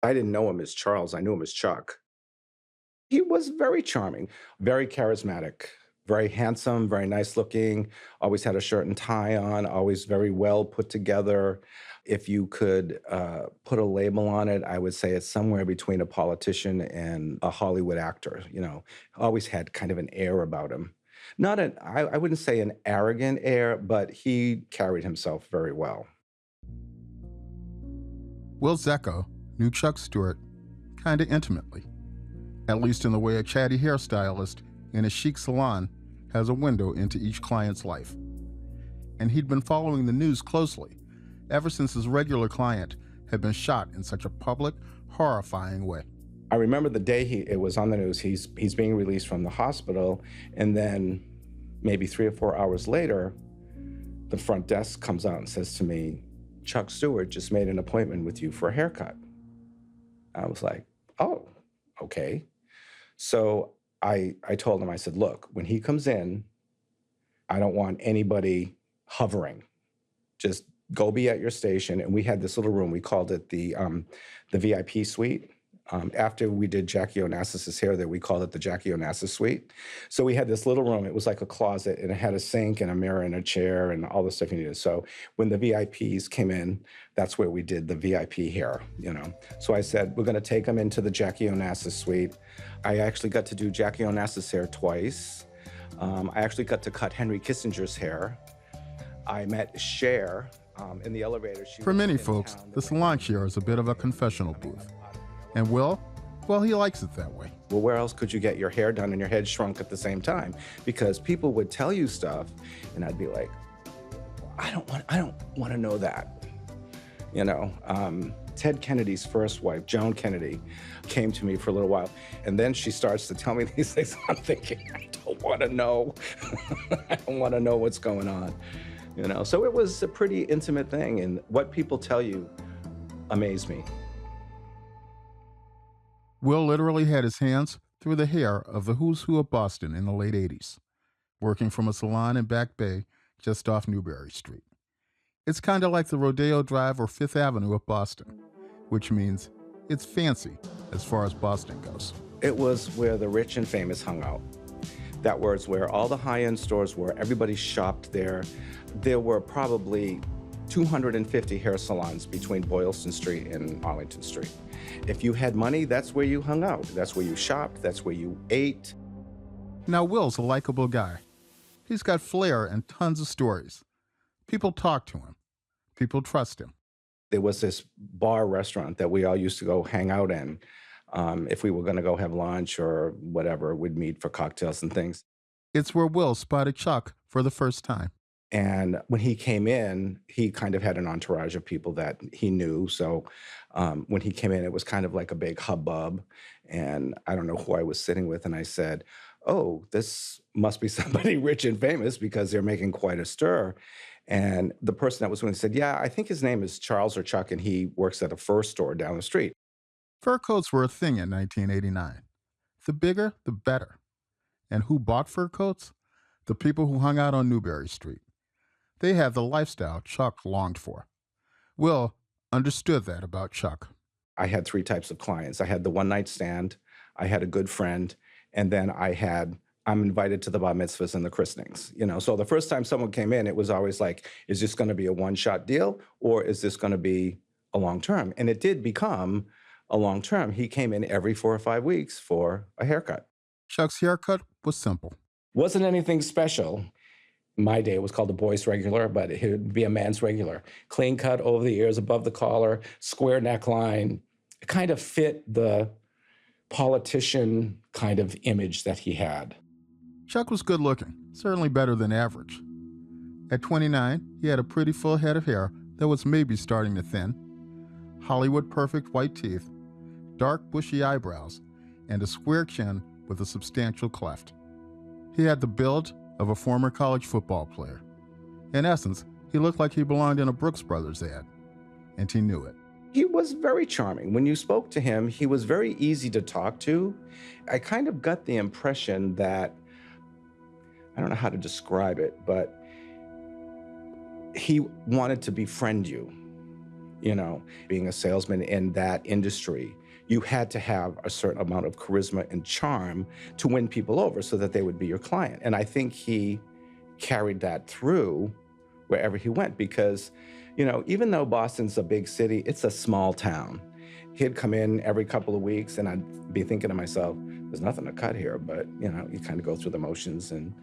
I didn't know him as Charles, I knew him as Chuck. He was very charming, very charismatic, very handsome, very nice looking, always had a shirt and tie on, always very well put together. If you could put a label on it, I would say it's somewhere between a politician and a Hollywood actor. Always had kind of an air about him. Not an, I wouldn't say an arrogant air, but he carried himself very well. Will Zecco knew Chuck Stuart kind of intimately, at least in the way a chatty hairstylist in a chic salon has a window into each client's life. And he'd been following the news closely ever since his regular client had been shot in such a public, horrifying way. I remember the day it was on the news, he's being released from the hospital, and then maybe 3 or 4 hours later, the front desk comes out and says to me, Chuck Stewart just made an appointment with you for a haircut. I was like, oh, okay. So I told him, I said, look, when he comes in, I don't want anybody hovering. Just go be at your station. And we had this little room, we called it the VIP suite. After we did Jackie Onassis's hair there, we called it the Jackie Onassis suite. So we had this little room. It was like a closet, and it had a sink and a mirror and a chair and all the stuff you needed. So when the VIPs came in, that's where we did the VIP hair. So I said, we're going to take them into the Jackie Onassis suite. I actually got to do Jackie Onassis hair twice. I actually got to cut Henry Kissinger's hair. I met Cher in the elevator. For many folks, the salon chair is a bit of a confessional booth. And Will, well, he likes it that way. Well, where else could you get your hair done and your head shrunk at the same time? Because people would tell you stuff, and I'd be like, I don't want to know that. Ted Kennedy's first wife, Joan Kennedy, came to me for a little while, and then she starts to tell me these things. I'm thinking, I don't want to know. I don't want to know what's going on. So it was a pretty intimate thing, and what people tell you amazed me. Will literally had his hands through the hair of the who's who of Boston in the late 80s, working from a salon in Back Bay just off Newbury Street. It's kind of like the Rodeo Drive or Fifth Avenue of Boston, which means it's fancy as far as Boston goes. It was where the rich and famous hung out. That was where all the high-end stores were. Everybody shopped there. There were probably 250 hair salons between Boylston Street and Arlington Street. If you had money, that's where you hung out. That's where you shopped. That's where you ate. Now, Will's a likable guy. He's got flair and tons of stories. People talk to him. People trust him. There was this bar restaurant that we all used to go hang out in. If we were going to go have lunch or whatever, we'd meet for cocktails and things. It's where Will spotted Chuck for the first time. And when he came in, he kind of had an entourage of people that he knew. So when he came in, it was kind of like a big hubbub. And I don't know who I was sitting with. And I said, oh, this must be somebody rich and famous because they're making quite a stir. And the person that was with me said, yeah, I think his name is Charles or Chuck, and he works at a fur store down the street. Fur coats were a thing in 1989. The bigger, the better. And who bought fur coats? The people who hung out on Newbury Street. They had the lifestyle Chuck longed for. Will understood that about Chuck. I had 3 types of clients. I had the one-night stand, I had a good friend, and then I'm invited to the bar mitzvahs and the christenings. So the first time someone came in, it was always like, is this going to be a one-shot deal, or is this going to be a long-term? And it did become a long-term. He came in every 4 or 5 weeks for a haircut. Chuck's haircut was simple. Wasn't anything special. My day, it was called a boy's regular, but it would be a man's regular. Clean cut over the ears, above the collar, square neckline. It kind of fit the politician kind of image that he had. Chuck was good looking, certainly better than average. At 29, he had a pretty full head of hair that was maybe starting to thin, Hollywood perfect white teeth, dark bushy eyebrows, and a square chin with a substantial cleft. He had the build of a former college football player. In essence, he looked like he belonged in a Brooks Brothers ad, and he knew it. He was very charming. When you spoke to him, he was very easy to talk to. I kind of got the impression that, I don't know how to describe it, but he wanted to befriend you. being a salesman in that industry, you had to have a certain amount of charisma and charm to win people over so that they would be your client. And I think he carried that through wherever he went because, even though Boston's a big city, it's a small town. He'd come in every couple of weeks and I'd be thinking to myself, there's nothing to cut here, but, you kind of go through the motions and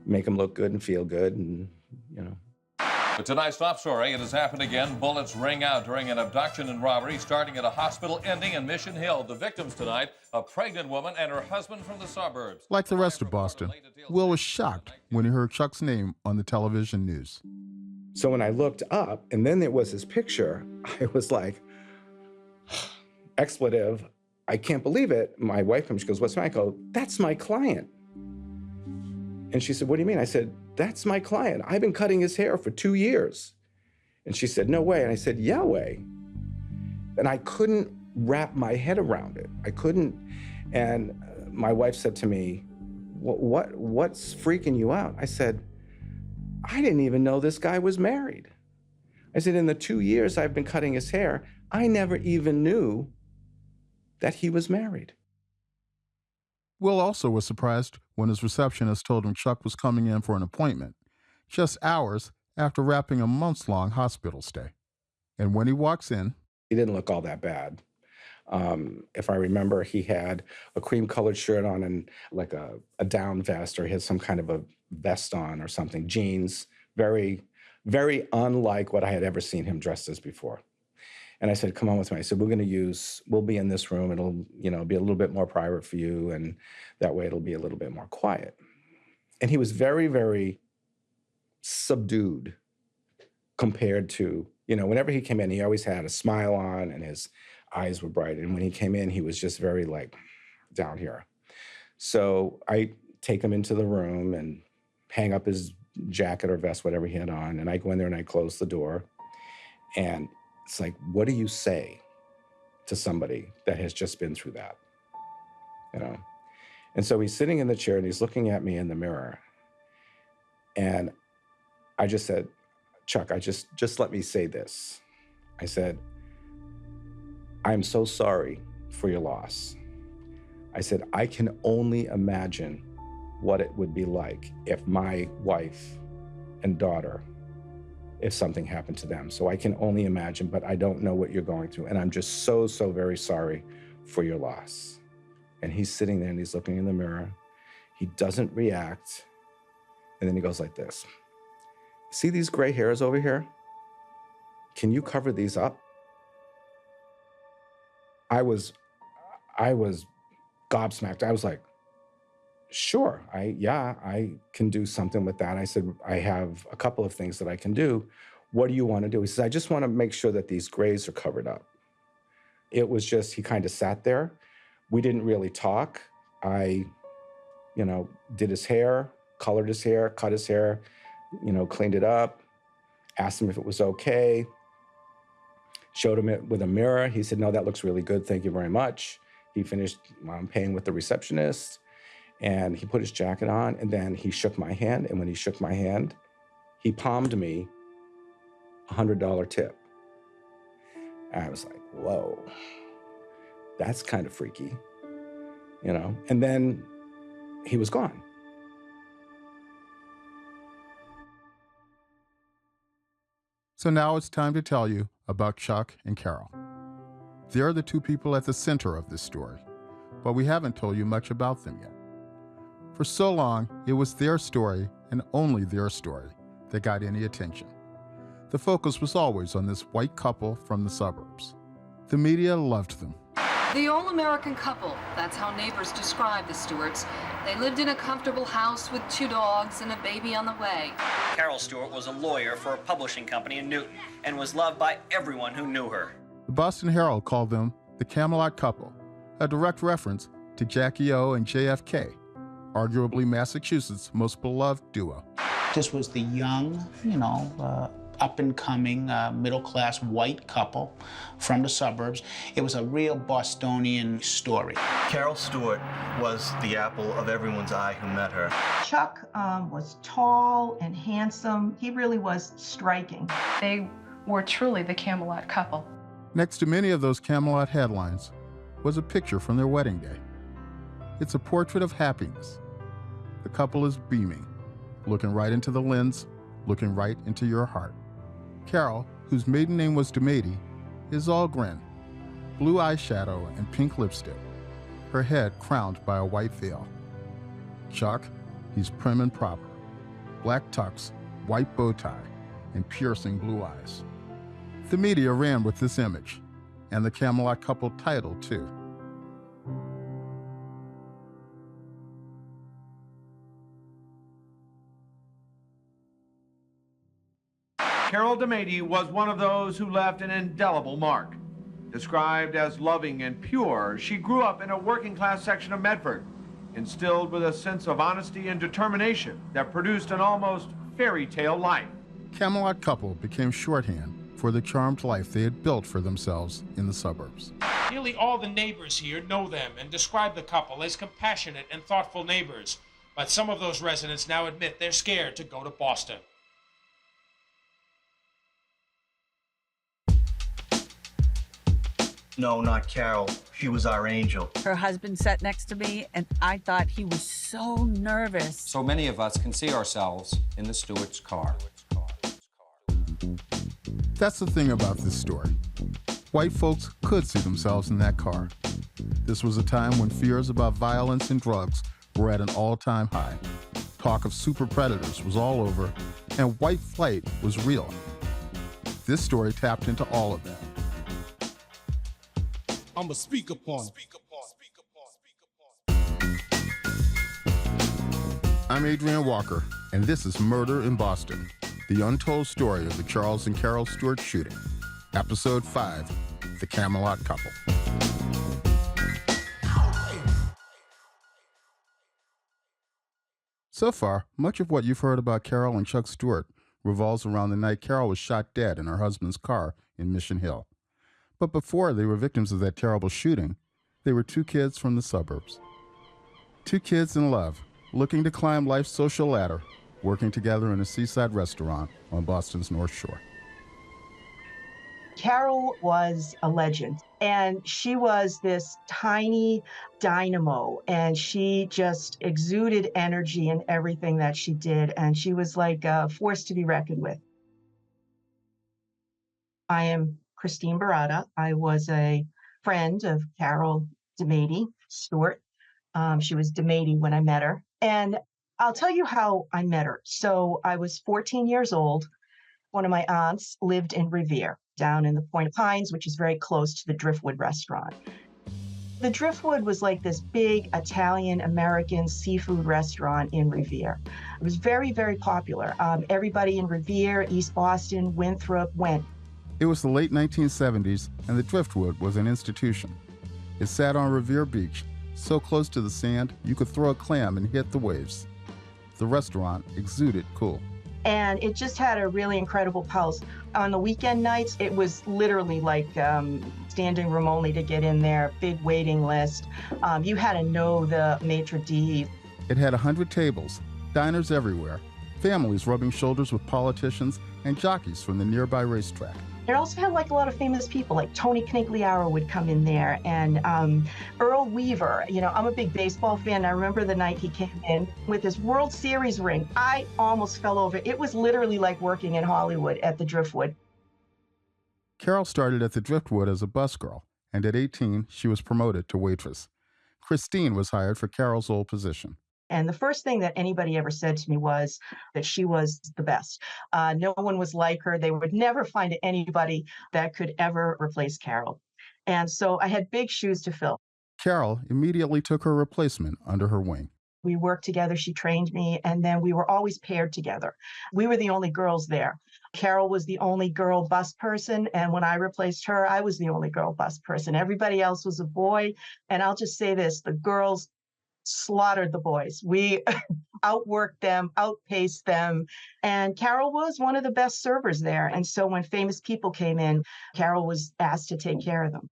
make him look good and feel good and. But tonight's top story, it has happened again. Bullets ring out during an abduction and robbery starting at a hospital, ending in Mission Hill. The victims tonight, a pregnant woman and her husband from the suburbs. Like the rest of Boston, Will was shocked when he heard Chuck's name on the television news. So when I looked up and then there was his picture, I was like, expletive, I can't believe it. My wife comes, she goes, what's wrong? I go, that's my client. And she said, what do you mean? I said, that's my client. I've been cutting his hair for 2 years. And she said, no way. And I said, yeah way. And I couldn't wrap my head around it. I couldn't. And my wife said to me, what's freaking you out? I said, I didn't even know this guy was married. I said, in the 2 years I've been cutting his hair, I never even knew that he was married. Will also was surprised when his receptionist told him Chuck was coming in for an appointment, just hours after wrapping a months-long hospital stay. And when he walks in, he didn't look all that bad. If I remember, he had a cream-colored shirt on and like a down vest, or he had some kind of a vest on or something, jeans, very, very unlike what I had ever seen him dressed as before. And I said, come on with me. I said, we'll be in this room. It'll, be a little bit more private for you. And that way it'll be a little bit more quiet. And he was very, very subdued compared to, whenever he came in, he always had a smile on and his eyes were bright. And when he came in, he was just very down here. So I take him into the room and hang up his jacket or vest, whatever he had on. And I go in there and I close the door. And it's like, what do you say to somebody that has just been through that? And so he's sitting in the chair and he's looking at me in the mirror. And I just said, Chuck, just let me say this. I said, I'm so sorry for your loss. I said, I can only imagine what it would be like if my wife and daughter, if something happened to them. So I can only imagine, but I don't know what you're going through. And I'm just so, so very sorry for your loss. And he's sitting there and he's looking in the mirror. He doesn't react. And then he goes like this. See these gray hairs over here? Can you cover these up? I was gobsmacked. I was like, sure, I can do something with that. I said, I have a couple of things that I can do. What do you want to do? He says, I just want to make sure that these grays are covered up. It was just, he kind of sat there. We didn't really talk. I, did his hair, colored his hair, cut his hair, cleaned it up, asked him if it was okay, showed him it with a mirror. He said, no, that looks really good. Thank you very much. He finished paying with the receptionist. And he put his jacket on, and then he shook my hand. And when he shook my hand, he palmed me a $100 tip. And I was like, whoa, that's kind of freaky, And then he was gone. So now it's time to tell you about Chuck and Carol. They're the two people at the center of this story, but we haven't told you much about them yet. For so long, it was their story and only their story that got any attention. The focus was always on this white couple from the suburbs. The media loved them. The all-American couple, that's how neighbors describe the Stuarts. They lived in a comfortable house with 2 dogs and a baby on the way. Carol Stuart was a lawyer for a publishing company in Newton and was loved by everyone who knew her. The Boston Herald called them the Camelot Couple, a direct reference to Jackie O and JFK, arguably Massachusetts' most beloved duo. This was the young, up-and-coming, middle-class white couple from the suburbs. It was a real Bostonian story. Carol Stuart was the apple of everyone's eye who met her. Chuck was tall and handsome. He really was striking. They were truly the Camelot couple. Next to many of those Camelot headlines was a picture from their wedding day. It's a portrait of happiness. The couple is beaming, looking right into the lens, looking right into your heart. Carol, whose maiden name was Domady, is all grin, blue eyeshadow and pink lipstick, her head crowned by a white veil. Chuck, he's prim and proper, black tux, white bow tie, and piercing blue eyes. The media ran with this image, and the Camelot couple title, too. Carol Domady was one of those who left an indelible mark. Described as loving and pure, she grew up in a working-class section of Medford, instilled with a sense of honesty and determination that produced an almost fairy tale life. Camelot couple became shorthand for the charmed life they had built for themselves in the suburbs. Nearly all the neighbors here know them and describe the couple as compassionate and thoughtful neighbors, but some of those residents now admit they're scared to go to Boston. No, not Carol. She was our angel. Her husband sat next to me, and I thought he was so nervous. So many of us can see ourselves in the Stuarts' car. That's the thing about this story. White folks could see themselves in that car. This was a time when fears about violence and drugs were at an all-time high. Talk of super predators was all over, and white flight was real. This story tapped into all of that. I'ma speak upon it. I'm Adrian Walker, and this is Murder in Boston, the untold story of the Charles and Carol Stuart shooting. Episode 5, The Camelot Couple. So far, much of what you've heard about Carol and Chuck Stuart revolves around the night Carol was shot dead in her husband's car in Mission Hill. But before they were victims of that terrible shooting, they were two kids from the suburbs. Two kids in love, looking to climb life's social ladder, working together in a seaside restaurant on Boston's North Shore. Carol was a legend, and she was this tiny dynamo, and she just exuded energy in everything that she did, and she was like a force to be reckoned with. I am Christine Barada. I was a friend of Carol Domady Stuart. She was Domady when I met her. And I'll tell you how I met her. So I was 14 years old. One of my aunts lived in Revere, down in the Point of Pines, which is very close to the Driftwood restaurant. The Driftwood was like this big Italian-American seafood restaurant in Revere. It was very, very popular. Everybody in Revere, East Boston, Winthrop went. It was the late 1970s, and the Driftwood was an institution. It sat on Revere Beach, so close to the sand you could throw a clam and hit the waves. The restaurant exuded cool. And it just had a really incredible pulse. On the weekend nights, it was literally like standing room only to get in there, big waiting list. You had to know the maitre d'. It had 100 tables, diners everywhere, families rubbing shoulders with politicians, and jockeys from the nearby racetrack. It also had like a lot of famous people, like Tony Knigliauer would come in there, and Earl Weaver. You know, I'm a big baseball fan. I remember the night he came in with his World Series ring. I almost fell over. It was literally like working in Hollywood at the Driftwood. Carol started at the Driftwood as a busgirl, and at 18, she was promoted to waitress. Christine was hired for Carol's old position. And the first thing that anybody ever said to me was that she was the best. No one was like her. They would never find anybody that could ever replace Carol. And so I had big shoes to fill. Carol immediately took her replacement under her wing. We worked together. She trained me, and then we were always paired together. We were the only girls there. Carol was the only girl bus person, and when I replaced her, I was the only girl bus person. Everybody else was a boy. And I'll just say this, the girls slaughtered the boys. We outworked them, outpaced them. And Carol was one of the best servers there. And so when famous people came in, Carol was asked to take care of them.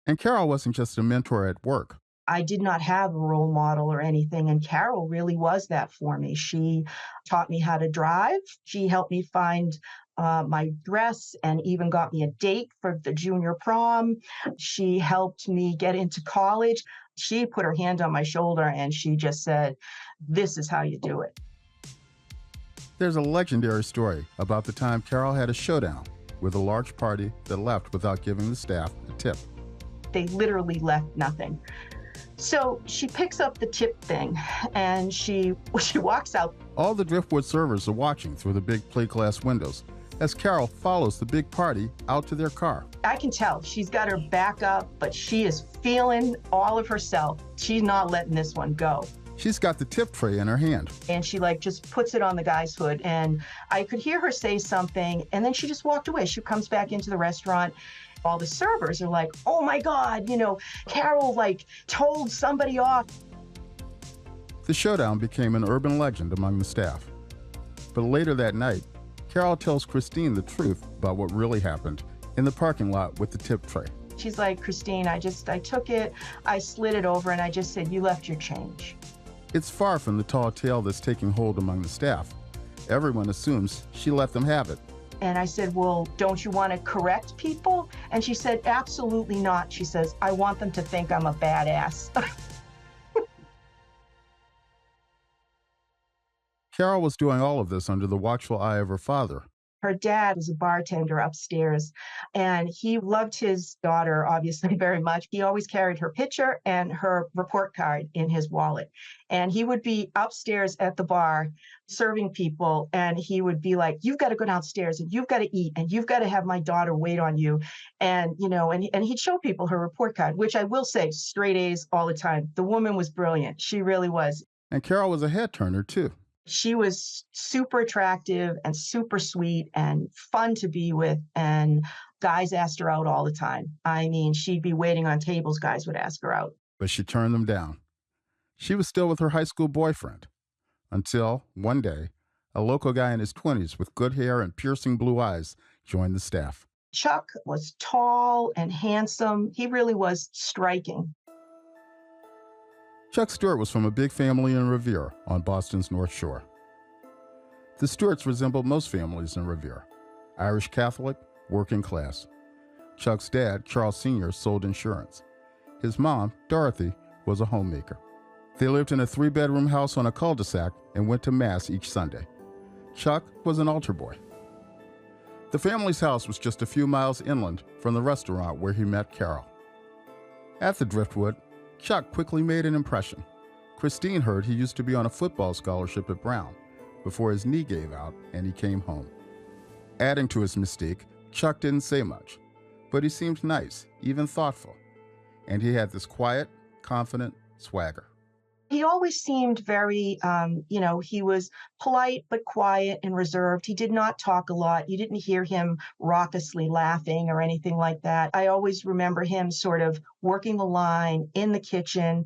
And Carol wasn't just a mentor at work. I did not have a role model or anything, and Carol really was that for me. She taught me how to drive. She helped me find my dress and even got me a date for the junior prom. She helped me get into college. She put her hand on my shoulder and she just said, "This is how you do it." There's a legendary story about the time Carol had a showdown with a large party that left without giving the staff a tip. They literally left nothing. So she picks up the tip thing and she walks out. All the Driftwood servers are watching through the big plate glass windows as Carol follows the big party out to their car. I can tell she's got her back up, but she is feeling all of herself. She's not letting this one go. She's got the tip tray in her hand. And she just puts it on the guy's hood. And I could hear her say something and then she just walked away. She comes back into the restaurant. All the servers are like, "Oh my God, Carol told somebody off." The showdown became an urban legend among the staff. But later that night, Carol tells Christine the truth about what really happened in the parking lot with the tip tray. She's like, "Christine, I took it, I slid it over, and I just said, you left your change." It's far from the tall tale that's taking hold among the staff. Everyone assumes she let them have it. And I said, "Well, don't you want to correct people?" And she said, "Absolutely not." She says, "I want them to think I'm a badass." Carol was doing all of this under the watchful eye of her father. Her dad was a bartender upstairs, and he loved his daughter, obviously, very much. He always carried her picture and her report card in his wallet. And he would be upstairs at the bar serving people, and he would be like, "You've got to go downstairs, and you've got to eat, and you've got to have my daughter wait on you." And, and he'd show people her report card, which I will say, straight A's all the time. The woman was brilliant. She really was. And Carol was a head turner, too. She was super attractive and super sweet and fun to be with, and guys asked her out all the time. I mean, she'd be waiting on tables, guys would ask her out. But she turned them down. She was still with her high school boyfriend until, one day, a local guy in his 20s with good hair and piercing blue eyes joined the staff. Chuck was tall and handsome. He really was striking. Chuck Stuart was from a big family in Revere on Boston's North Shore. The Stuarts resembled most families in Revere: Irish Catholic, working class. Chuck's dad, Charles Sr., sold insurance. His mom, Dorothy, was a homemaker. They lived in a 3-bedroom house on a cul-de-sac and went to Mass each Sunday. Chuck was an altar boy. The family's house was just a few miles inland from the restaurant where he met Carol. At the Driftwood, Chuck quickly made an impression. Christine heard he used to be on a football scholarship at Brown before his knee gave out and he came home. Adding to his mystique, Chuck didn't say much, but he seemed nice, even thoughtful, and he had this quiet, confident swagger. He always seemed very, he was polite but quiet and reserved. He did not talk a lot. You didn't hear him raucously laughing or anything like that. I always remember him sort of working the line in the kitchen,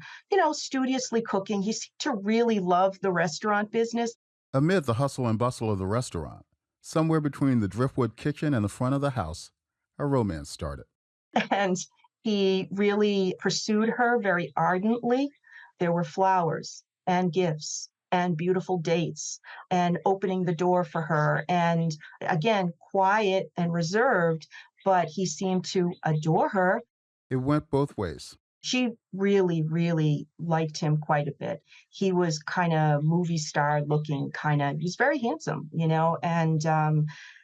studiously cooking. He seemed to really love the restaurant business. Amid the hustle and bustle of the restaurant, somewhere between the Driftwood kitchen and the front of the house, a romance started. And he really pursued her very ardently. There were flowers and gifts and beautiful dates and opening the door for her. And again, quiet and reserved, but he seemed to adore her. It went both ways. She really, really liked him quite a bit. He was kind of movie star looking, he was very handsome, and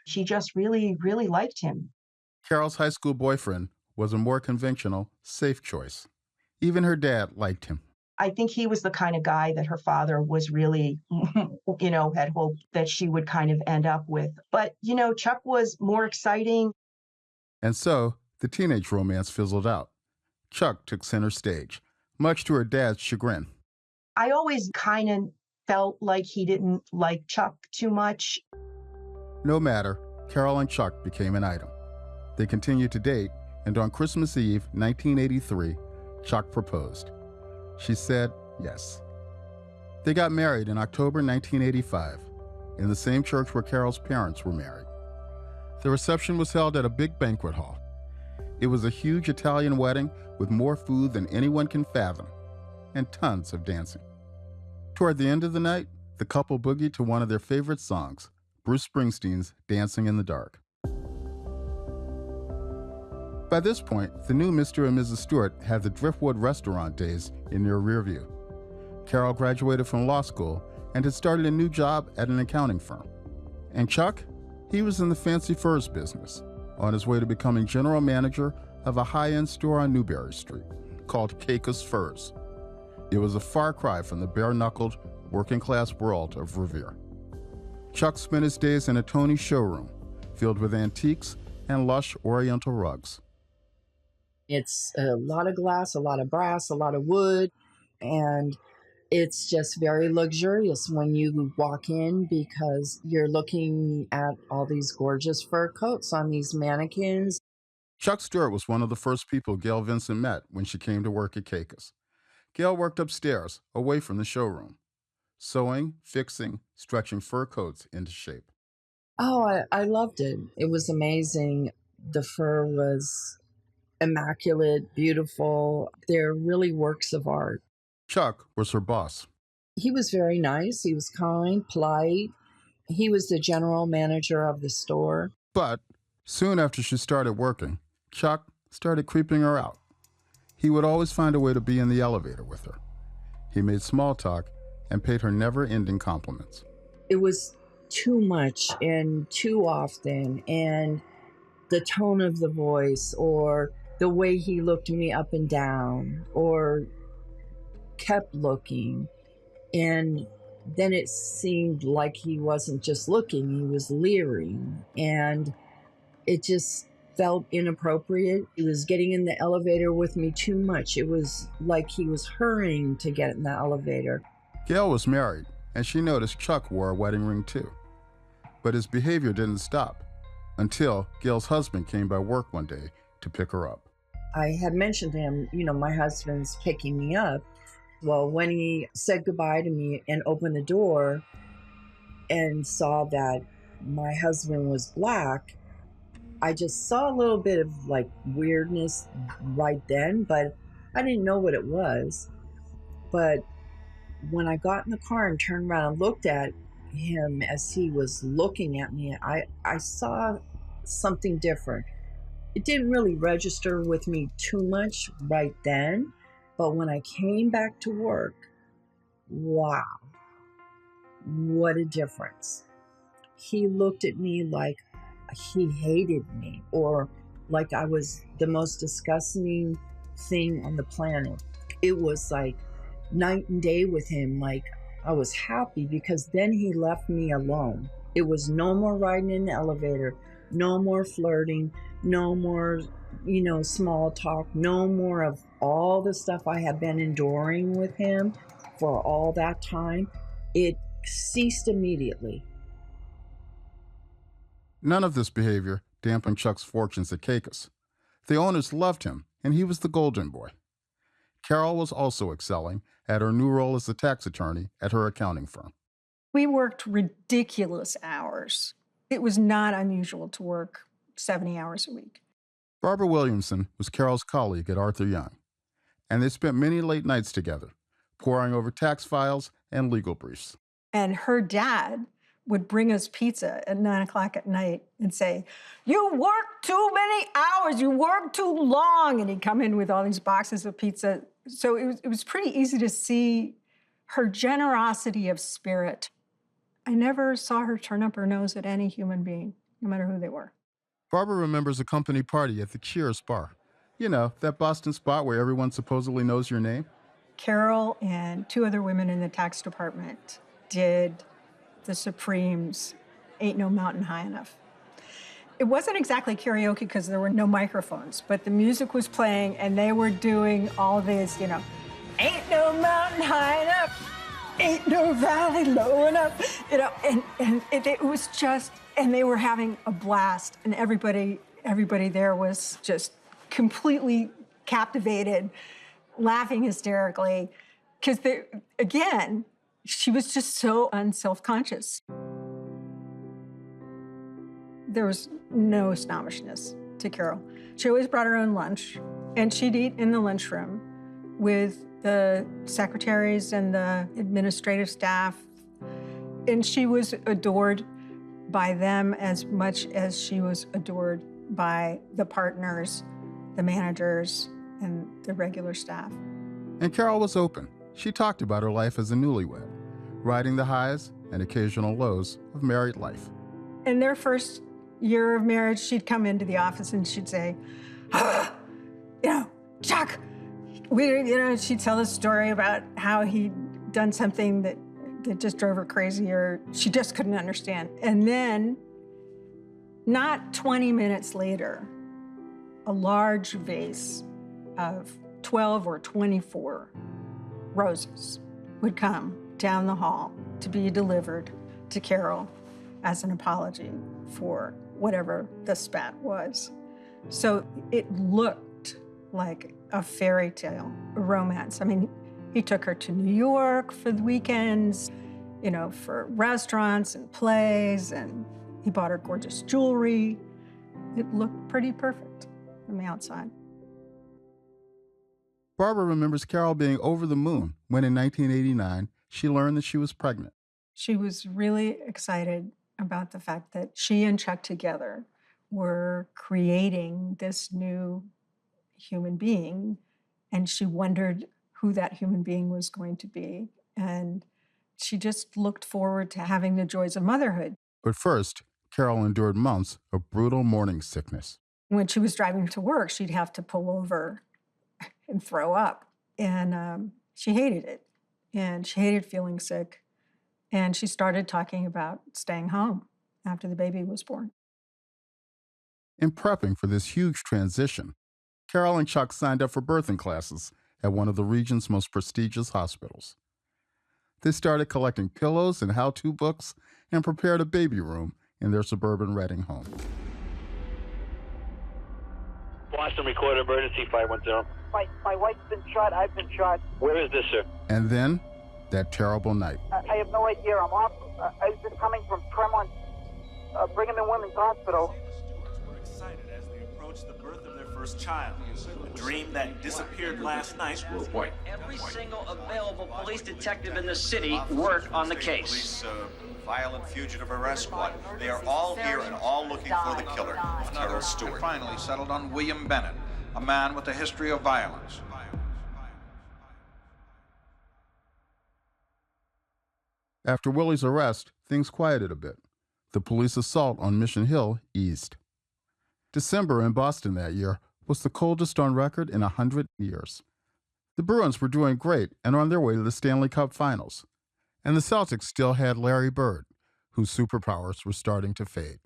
she just really, really liked him. Carol's high school boyfriend was a more conventional, safe choice. Even her dad liked him. I think he was the kind of guy that her father was really, had hoped that she would kind of end up with. But, Chuck was more exciting. And so the teenage romance fizzled out. Chuck took center stage, much to her dad's chagrin. I always kind of felt like he didn't like Chuck too much. No matter, Carol and Chuck became an item. They continued to date, and on Christmas Eve, 1983, Chuck proposed. She said yes. They got married in October 1985, in the same church where Carol's parents were married. The reception was held at a big banquet hall. It was a huge Italian wedding with more food than anyone can fathom, and tons of dancing. Toward the end of the night, the couple boogied to one of their favorite songs, Bruce Springsteen's Dancing in the Dark. By this point, the new Mr. and Mrs. Stuart had the Driftwood restaurant days in their rearview. Carol graduated from law school and had started a new job at an accounting firm. And Chuck? He was in the fancy furs business, on his way to becoming general manager of a high-end store on Newberry Street called Camelot Furs. It was a far cry from the bare-knuckled, working-class world of Revere. Chuck spent his days in a Tony showroom filled with antiques and lush Oriental rugs. It's a lot of glass, a lot of brass, a lot of wood, and it's just very luxurious when you walk in because you're looking at all these gorgeous fur coats on these mannequins. Chuck Stuart was one of the first people Gail Vincent met when she came to work at Camelot. Gail worked upstairs, away from the showroom, sewing, fixing, stretching fur coats into shape. Oh, I loved it. It was amazing. The fur was immaculate, beautiful. They're really works of art. Chuck was her boss. He was very nice. He was kind, polite. He was the general manager of the store. But soon after she started working, Chuck started creeping her out. He would always find a way to be in the elevator with her. He made small talk and paid her never-ending compliments. It was too much and too often, and the tone of the voice or the way he looked me up and down or kept looking, and then it seemed like he wasn't just looking, he was leering, and it just felt inappropriate. He was getting in the elevator with me too much. It was like he was hurrying to get in the elevator. Gail was married, and she noticed Chuck wore a wedding ring too. But his behavior didn't stop until Gail's husband came by work one day to pick her up. I had mentioned to him, my husband's picking me up. Well, when he said goodbye to me and opened the door and saw that my husband was black, I just saw a little bit of weirdness right then, but I didn't know what it was. But when I got in the car and turned around and looked at him as he was looking at me, I saw something different. It didn't really register with me too much right then, but when I came back to work, wow, what a difference. He looked at me like he hated me or like I was the most disgusting thing on the planet. It was like night and day with him. Like I was happy because then he left me alone. It was no more riding in the elevator, no more flirting, no more, small talk, no more of all the stuff I had been enduring with him for all that time. It ceased immediately. None of this behavior dampened Chuck's fortunes at Camelot. The owners loved him, and he was the golden boy. Carol was also excelling at her new role as a tax attorney at her accounting firm. We worked ridiculous hours. It was not unusual to work 70 hours a week. Barbara Williamson was Carol's colleague at Arthur Young, and they spent many late nights together, poring over tax files and legal briefs. And her dad would bring us pizza at 9 o'clock at night and say, "You work too many hours, you work too long." And he'd come in with all these boxes of pizza. So it was pretty easy to see her generosity of spirit. I never saw her turn up her nose at any human being, no matter who they were. Barbara remembers a company party at the Cheers bar. You know, that Boston spot where everyone supposedly knows your name? Carol and 2 other women in the tax department did the Supremes' Ain't No Mountain High Enough. It wasn't exactly karaoke because there were no microphones, but the music was playing and they were doing all this, ain't no mountain high enough, ain't no valley low enough, and it was just, and they were having a blast, and everybody there was just completely captivated, laughing hysterically, because again, she was just so unself-conscious. There was no snobbishness to Carol. She always brought her own lunch, and she'd eat in the lunchroom with the secretaries and the administrative staff. And she was adored by them as much as she was adored by the partners, the managers, and the regular staff. And Carol was open. She talked about her life as a newlywed, riding the highs and occasional lows of married life. In their first year of marriage, she'd come into the office and she'd say, Chuck, she'd tell a story about how he'd done something that just drove her crazy, or she just couldn't understand. And then, not 20 minutes later, a large vase of 12 or 24 roses would come down the hall to be delivered to Carol as an apology for whatever the spat was. So it looked like a fairy tale, a romance. I mean, he took her to New York for the weekends, for restaurants and plays, and he bought her gorgeous jewelry. It looked pretty perfect from the outside. Barbara remembers Carol being over the moon when in 1989, she learned that she was pregnant. She was really excited about the fact that she and Chuck together were creating this new human being, and she wondered who that human being was going to be. And she just looked forward to having the joys of motherhood. But first, Carol endured months of brutal morning sickness. When she was driving to work, she'd have to pull over and throw up. And she hated it. And she hated feeling sick. And she started talking about staying home after the baby was born. In prepping for this huge transition, Carol and Chuck signed up for birthing classes at one of the region's most prestigious hospitals. They started collecting pillows and how-to books and prepared a baby room in their suburban Reading home. Boston, record emergency 510. My wife's been shot. I've been shot. Where is this, sir? And then, that terrible night. I have no idea. I'm off. I was just coming from Tremont, Brigham and Women's Hospital. The Stuarts were excited as they approached the birth of their first child. A dream that disappeared last night. Every single available police detective in the city work on the case. Police, violent fugitive arrest squad. They are all here and all looking for the killer, Carol Stuart. Finally settled on William Bennett, a man with a history of violence. After Willie's arrest, things quieted a bit. The police assault on Mission Hill eased. December in Boston that year was the coldest on record in 100 years. The Bruins were doing great and on their way to the Stanley Cup Finals. And the Celtics still had Larry Bird, whose superpowers were starting to fade.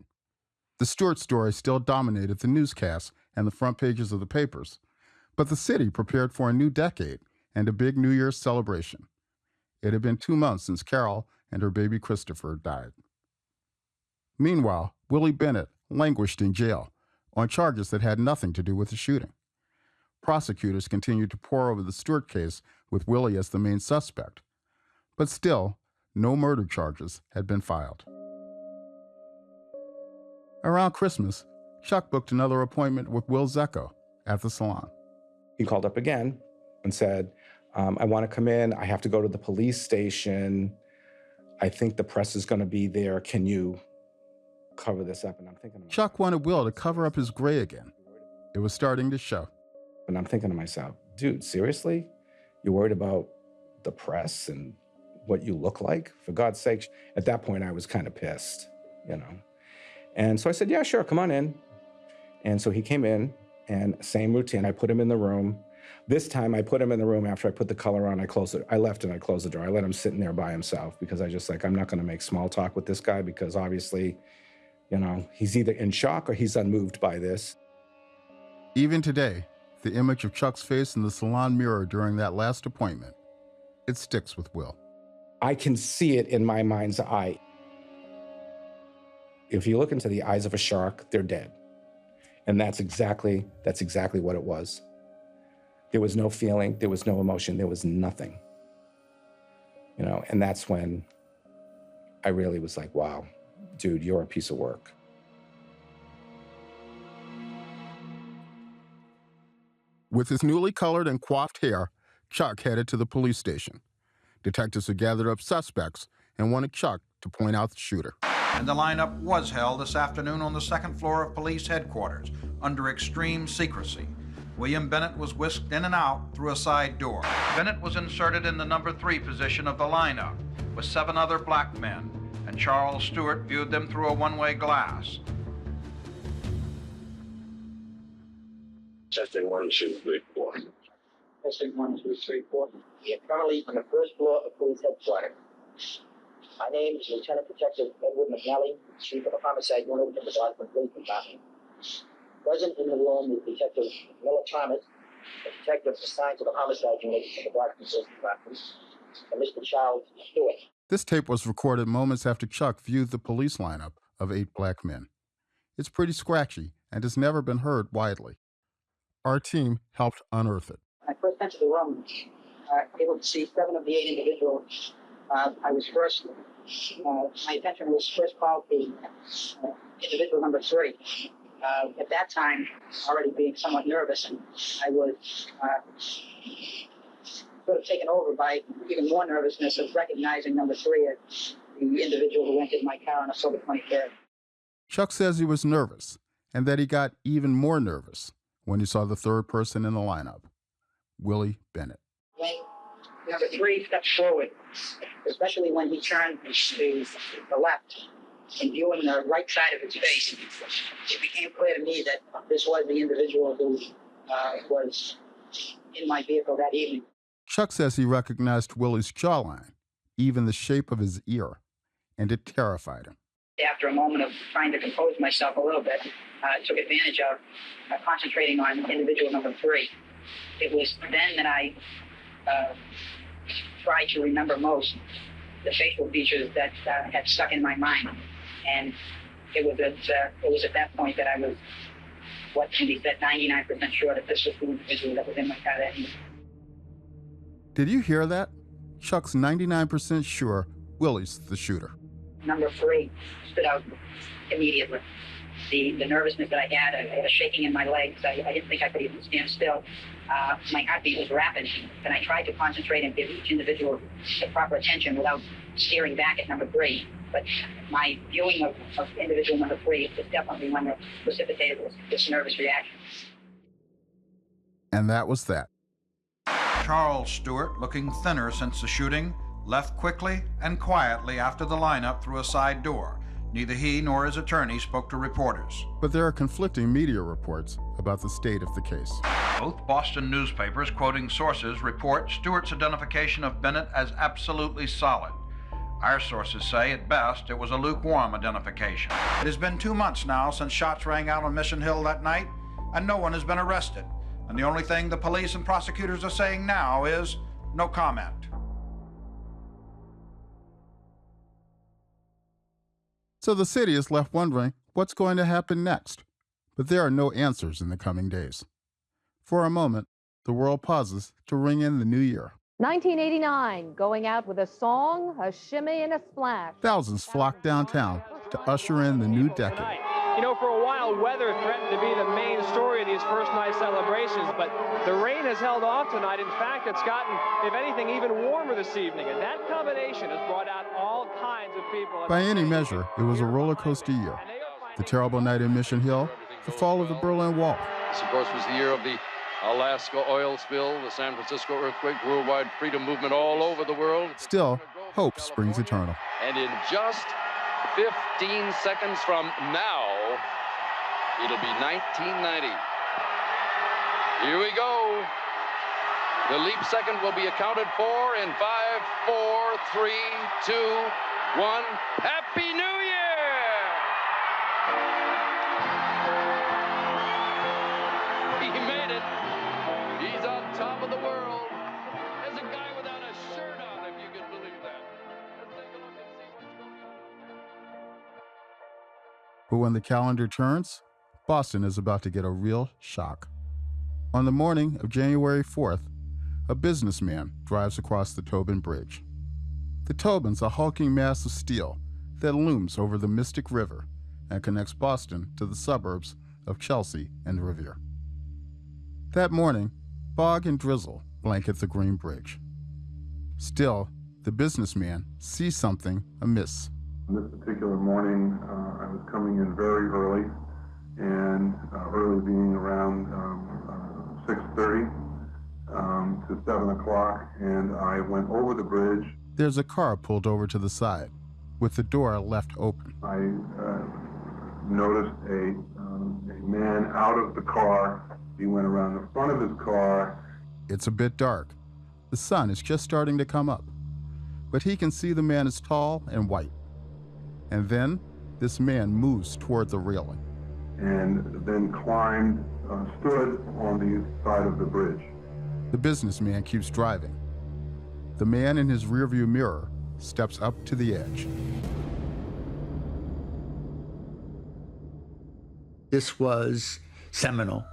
The Stuart story still dominated the newscasts and the front pages of the papers, but the city prepared for a new decade and a big New Year's celebration. It had been 2 months since Carol and her baby Christopher died. Meanwhile, Willie Bennett languished in jail on charges that had nothing to do with the shooting. Prosecutors continued to pore over the Stuart case with Willie as the main suspect, but still, no murder charges had been filed. Around Christmas, Chuck booked another appointment with Will Zecco at the salon. He called up again and said, I want to come in. I have to go to the police station. I think the press is going to be there. Can you cover this up? And I'm thinking, Chuck wanted Will to cover up his gray again. It was starting to show. And I'm thinking to myself, dude, seriously? You're worried about the press and what you look like? For God's sake. At that point, I was kind of pissed, And so I said, yeah, sure, come on in. And so he came in, and same routine. I put him in the room. This time, I put him in the room after I put the color on. I left and I closed the door. I let him sit in there by himself because I just I'm not going to make small talk with this guy because obviously, he's either in shock or he's unmoved by this. Even today, the image of Chuck's face in the salon mirror during that last appointment, it sticks with Will. I can see it in my mind's eye. If you look into the eyes of a shark, they're dead. And that's exactly what it was. There was no feeling, there was no emotion, there was nothing. And that's when I really was like, wow, dude, you're a piece of work. With his newly colored and coiffed hair, Chuck headed to the police station. Detectives had gathered up suspects and wanted Chuck to point out the shooter. And the lineup was held this afternoon on the second floor of police headquarters under extreme secrecy. William Bennett was whisked in and out through a side door. Bennett was inserted in the number 3 position of the lineup with 7 other black men, and Charles Stuart viewed them through a one-way glass. Testing 1, 2, 3, 4. Testing 1, 2, 3, 4. We are currently on the first floor of police headquarters. My name is Lieutenant Detective Edward McNally, Chief of the Homicide Unit in the Boston Police Department. Present in the room is Detective Miller Thomas, a detective assigned to the Homicide Unit in the Boston Police Department, and Mr. Charles Stuart. This tape was recorded moments after Chuck viewed the police lineup of 8 black men. It's pretty scratchy and has never been heard widely. Our team helped unearth it. When I first entered the room, able to see 7 of the 8 individuals. My attention was first called to individual number 3. At that time, already being somewhat nervous, and I was sort of taken over by even more nervousness of recognizing number 3 as the individual who entered my car on October 23rd. Chuck says he was nervous and that he got even more nervous when he saw the 3rd person in the lineup, Willie Bennett. When number 3 stepped forward, especially when he turned to the left and viewing the right side of his face, it became clear to me that this was the individual who was in my vehicle that evening. Chuck says he recognized Willie's jawline, even the shape of his ear, and it terrified him. After a moment of trying to compose myself a little bit, I took advantage of concentrating on individual number 3. It was then that I tried to remember most the facial features that had stuck in my mind. And it was at that point that I was, what can be said, 99% sure that this was the individual that was in my car that evening. Did you hear that? Chuck's 99% sure Willie's the shooter. Number 3 stood out immediately. The nervousness that I had a shaking in my legs. I didn't think I could even stand still. My heartbeat was rapid, and I tried to concentrate and give each individual the proper attention without staring back at number 3. But my viewing of individual number 3 was definitely one that precipitated this nervous reaction. And that was that. Charles Stuart, looking thinner since the shooting, left quickly and quietly after the lineup through a side door. Neither he nor his attorney spoke to reporters. But there are conflicting media reports about the state of the case. Both Boston newspapers, quoting sources, report Stuart's identification of Bennett as absolutely solid. Our sources say, at best, it was a lukewarm identification. It has been 2 months now since shots rang out on Mission Hill that night, and no one has been arrested. And the only thing the police and prosecutors are saying now is no comment. So the city is left wondering what's going to happen next. But there are no answers in the coming days. For a moment, the world pauses to ring in the new year. 1989, going out with a song, a shimmy, and a splash. Thousands flock downtown to usher in the new decade. You know, for a while, weather threatened to be the main story of these first night celebrations, but the rain has held off tonight. In fact, it's gotten, if anything, even warmer this evening, and that combination has brought out all kinds of people. By any measure, it was a roller coaster year. The terrible night in Mission Hill, the fall of the Berlin Wall. This, of course, was the year of the Alaska oil spill, the San Francisco earthquake, worldwide freedom movement all over the world. Still, hope springs eternal. And in just 15 seconds from now, it'll be 1990. Here we go. The leap second will be accounted for in 5, 4, 3, 2, 1. Happy New Year! He made it. He's on top of the world. There's a guy without a shirt on, if you can believe that. Let's take a look and see what's going on. But when the calendar turns, Boston is about to get a real shock. On the morning of January 4th, a businessman drives across the Tobin Bridge. The Tobin's a hulking mass of steel that looms over the Mystic River and connects Boston to the suburbs of Chelsea and Revere. That morning, fog and drizzle blanket the Green Bridge. Still, the businessman sees something amiss. This particular morning, I was coming in very early, and early being around 6:30 to 7 o'clock, and I went over the bridge. There's a car pulled over to the side, with the door left open. I noticed a man out of the car. He went around the front of his car. It's a bit dark. The sun is just starting to come up, but he can see the man is tall and white. And then this man moves toward the railing. And then climbed, stood on the side of the bridge. The businessman keeps driving. The man in his rearview mirror steps up to the edge. This was seminal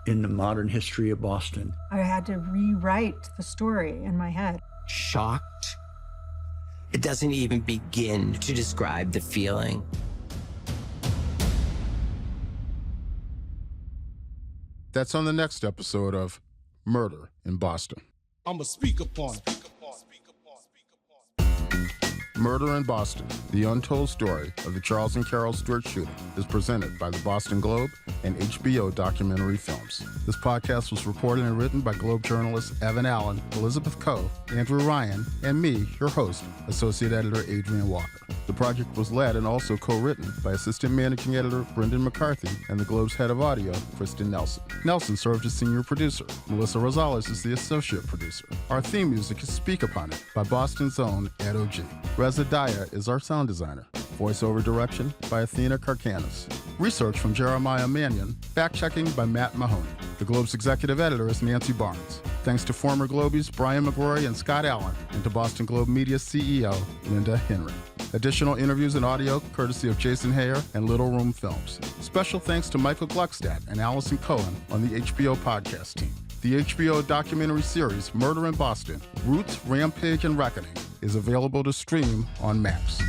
in the modern history of Boston. I had to rewrite the story in my head. Shocked. It doesn't even begin to describe the feeling. That's on the next episode of Murder in Boston. I'ma speak upon it. Murder in Boston, the untold story of the Charles and Carol Stuart shooting, is presented by the Boston Globe and HBO documentary films. This podcast was reported and written by Globe journalists Evan Allen, Elizabeth Coe, Andrew Ryan, and me, your host, Associate Editor Adrian Walker. The project was led and also co-written by Assistant Managing Editor Brendan McCarthy and the Globe's Head of Audio, Kristen Nelson. Nelson served as Senior Producer. Melissa Rosales is the Associate Producer. Our theme music is Speak Upon It by Boston's own Ed O.G. Reza Daya is our sound designer. Voiceover direction by Athena Karkanis. Research from Jeremiah Mannion. Fact-checking by Matt Mahoney. The Globe's executive editor is Nancy Barnes. Thanks to former Globies Brian McGrory and Scott Allen, and to Boston Globe Media CEO Linda Henry. Additional interviews and audio courtesy of Jason Hayer and Little Room Films. Special thanks to Michael Gluckstadt and Allison Cohen on the HBO podcast team. The HBO documentary series Murder in Boston, Roots, Rampage, and Reckoning is available to stream on Max.